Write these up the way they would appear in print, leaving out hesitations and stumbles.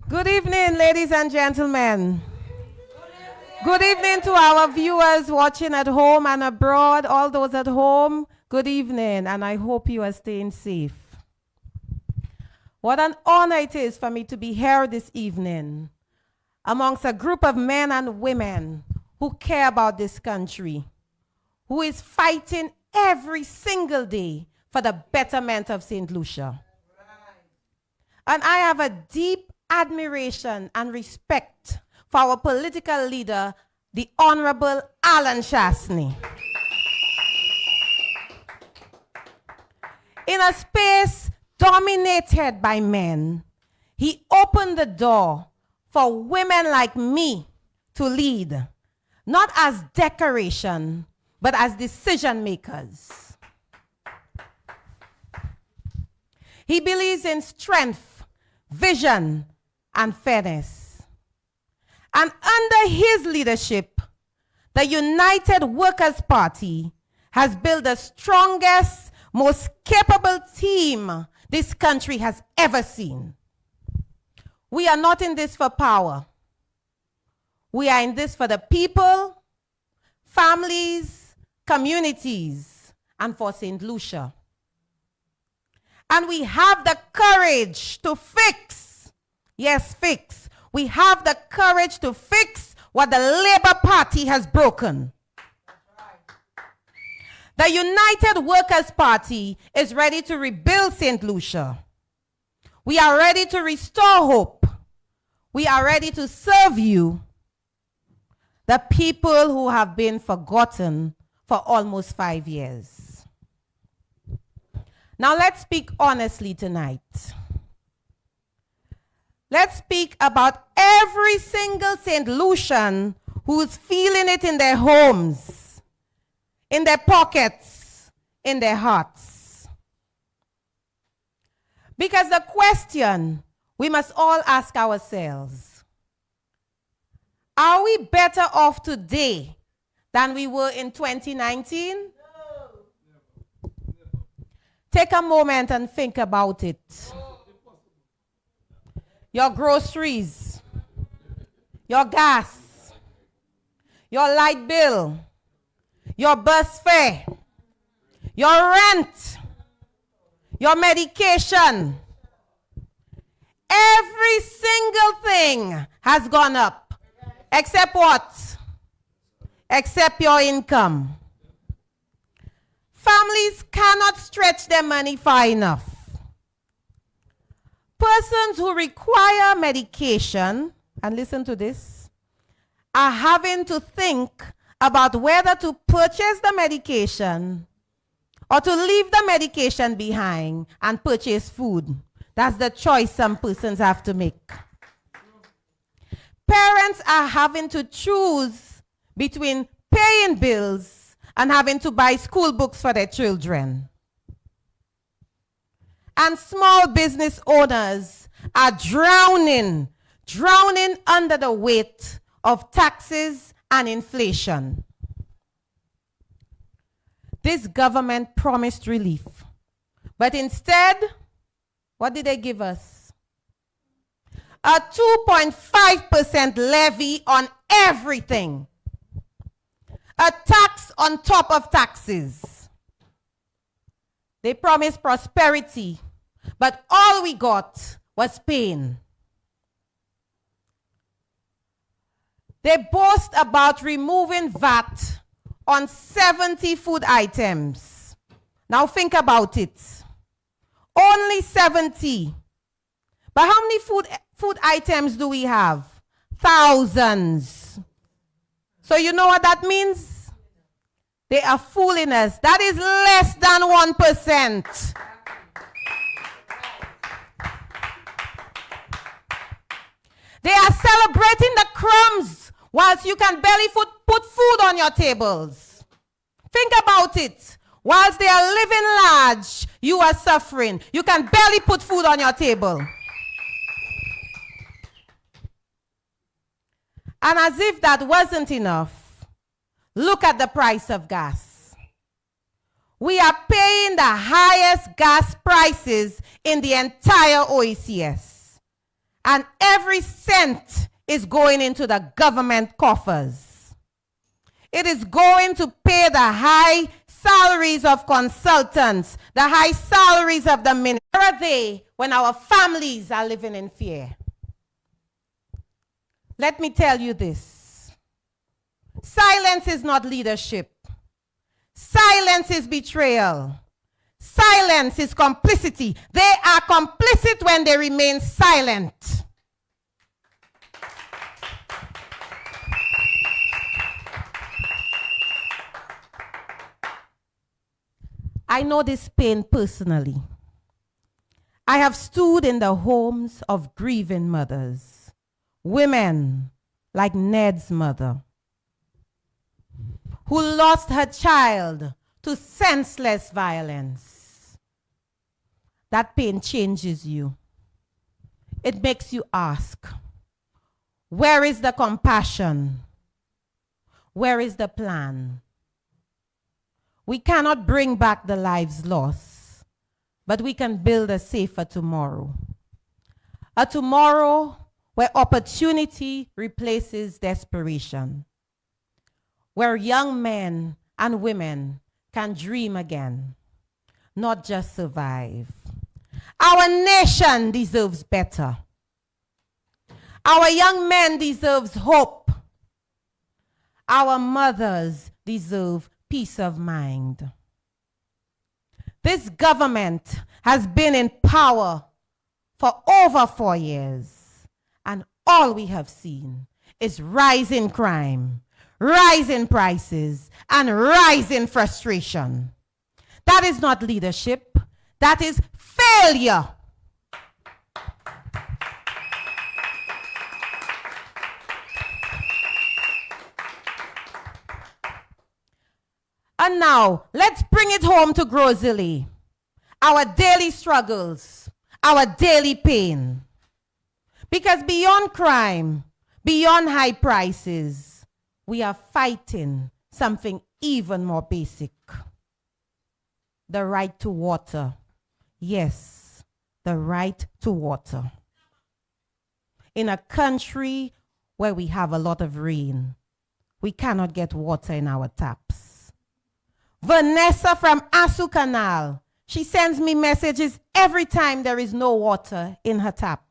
Good evening, ladies and gentlemen. Good evening to our viewers watching at home and abroad, all those at home. Good evening, and I hope you are staying safe. What an honor it is for me to be here this evening amongst a group of men and women who care about this country, who is fighting every single day for the betterment of St. Lucia. And I have a deep admiration and respect for our political leader, the Honorable Alan Chasney. In a space dominated by men, he opened the door for women like me to lead, not as decoration, but as decision makers. He believes in strength, vision, and fairness. And under his leadership, the United Workers' Party has built the strongest, most capable team this country has ever seen. We are not in this for power. We are in this for the people, families, communities, and for St. Lucia. And we have the courage to fix, yes, fix. We have the courage to fix what the Labour Party has broken. The United Workers' Party is ready to rebuild St. Lucia. We are ready to restore hope. We are ready to serve you, the people who have been forgotten for almost 5 years. Now let's speak honestly tonight. Let's speak about every single St. Lucian who's feeling it in their homes, in their pockets, in their hearts. Because the question we must all ask ourselves, are we better off today than we were in 2019? No. Take a moment and think about it. Your groceries, your gas, your light bill, your bus fare, your rent, your medication. Every single thing has gone up. Except what? Except your income. Families cannot stretch their money far enough. Persons who require medication, and listen to this, are having to think about whether to purchase the medication or to leave the medication behind and purchase food. That's the choice some persons have to make. Parents are having to choose between paying bills and having to buy school books for their children. And small business owners are drowning under the weight of taxes and inflation. This government promised relief, but instead, what did they give us? A 2.5% levy on everything. A tax on top of taxes. They promised prosperity, but all we got was pain. They boast about removing VAT on 70 food items. Now think about it. Only 70. But how many food items do we have? Thousands. So you know what that means? They are fooling us. That is less than 1%. They are celebrating the crumbs whilst you can barely put food on your tables. Think about it. Whilst they are living large, you are suffering. You can barely put food on your table. And as if that wasn't enough, look at the price of gas. We are paying the highest gas prices in the entire OECS. And every cent is going into the government coffers. It is going to pay the high salaries of consultants, the high salaries of the ministers. Where are they when our families are living in fear? Let me tell you this. Silence is not leadership. Silence is betrayal. Silence is complicity. They are complicit when they remain silent. I know this pain personally. I have stood in the homes of grieving mothers, women like Ned's mother, who lost her child to senseless violence. That pain changes you. It makes you ask, where is the compassion? Where is the plan? We cannot bring back the lives lost, but we can build a safer tomorrow. A tomorrow where opportunity replaces desperation, where young men and women can dream again, not just survive. Our nation deserves better. Our young men deserve hope. Our mothers deserve peace of mind. This government has been in power for over 4 years, and all we have seen is rising crime, rising prices, and rising frustration. That is not leadership. That is failure. And now, let's bring it home to Gros-Islet. Our daily struggles, our daily pain. Because beyond crime, beyond high prices, we are fighting something even more basic. The right to water. Yes, the right to water. In a country where we have a lot of rain, we cannot get water in our taps. Vanessa from Asu Canal, she sends me messages every time there is no water in her tap.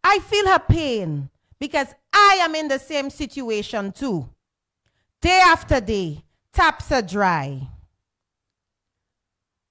I feel her pain because I am in the same situation too. Day after day, taps are dry.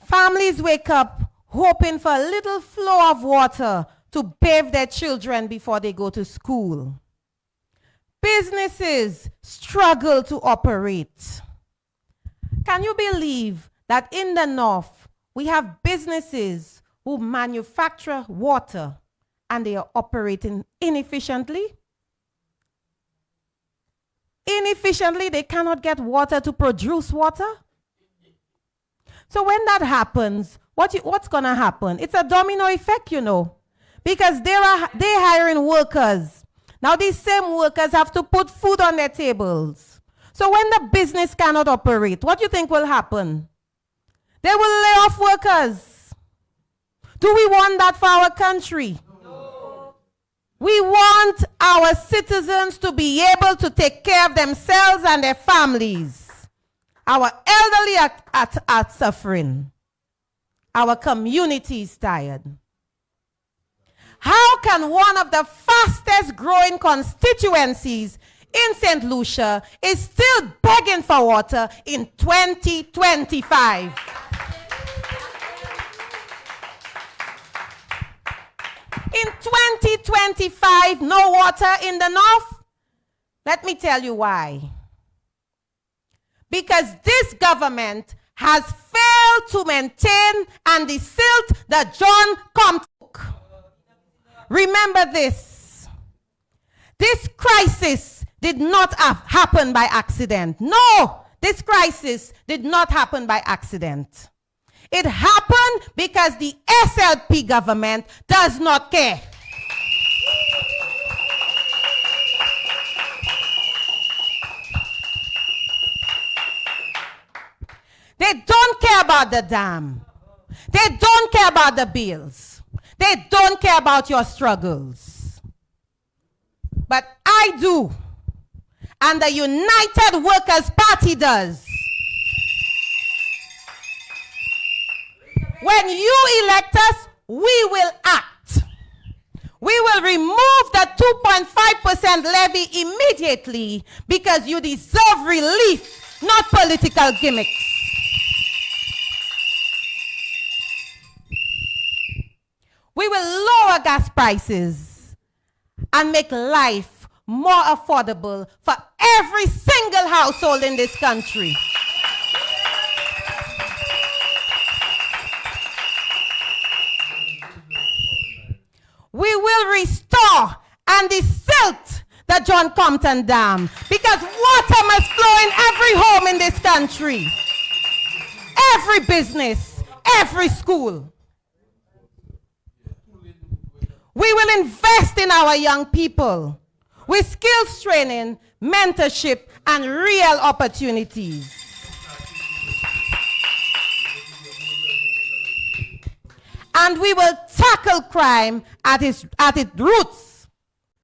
Families wake up hoping for a little flow of water to bathe their children before they go to school. Businesses struggle to operate. Can you believe that in the north, we have businesses who manufacture water and they are operating inefficiently? Inefficiently, they cannot get water to produce water. So when that happens, what's going to happen? It's a domino effect, you know, because they're hiring workers. Now these same workers have to put food on their tables. So when the business cannot operate, what do you think will happen? They will lay off workers. Do we want that for our country? No. We want our citizens to be able to take care of themselves and their families. Our elderly are suffering. Our community is tired. How can one of the fastest growing constituencies in St. Lucia is still begging for water in 2025? In 2025, no water in the north? Let me tell you why. Because this government has failed to maintain and the silt that John Comte took. Remember this. This crisis did not happen by accident. No, this crisis did not happen by accident. It happened because the SLP government does not care. They don't care about the dam. They don't care about the bills. They don't care about your struggles. but I do, and the United Workers' Party does. When you elect us, we will act. We will remove the 2.5% levy immediately because you deserve relief, not political gimmicks. We will lower gas prices and make life more affordable for every single household in this country. We will restore and silt the John Compton Dam because water must flow in every home in this country, every business, every school. We will invest in our young people with skills training, mentorship, and real opportunities. And we will tackle crime at its roots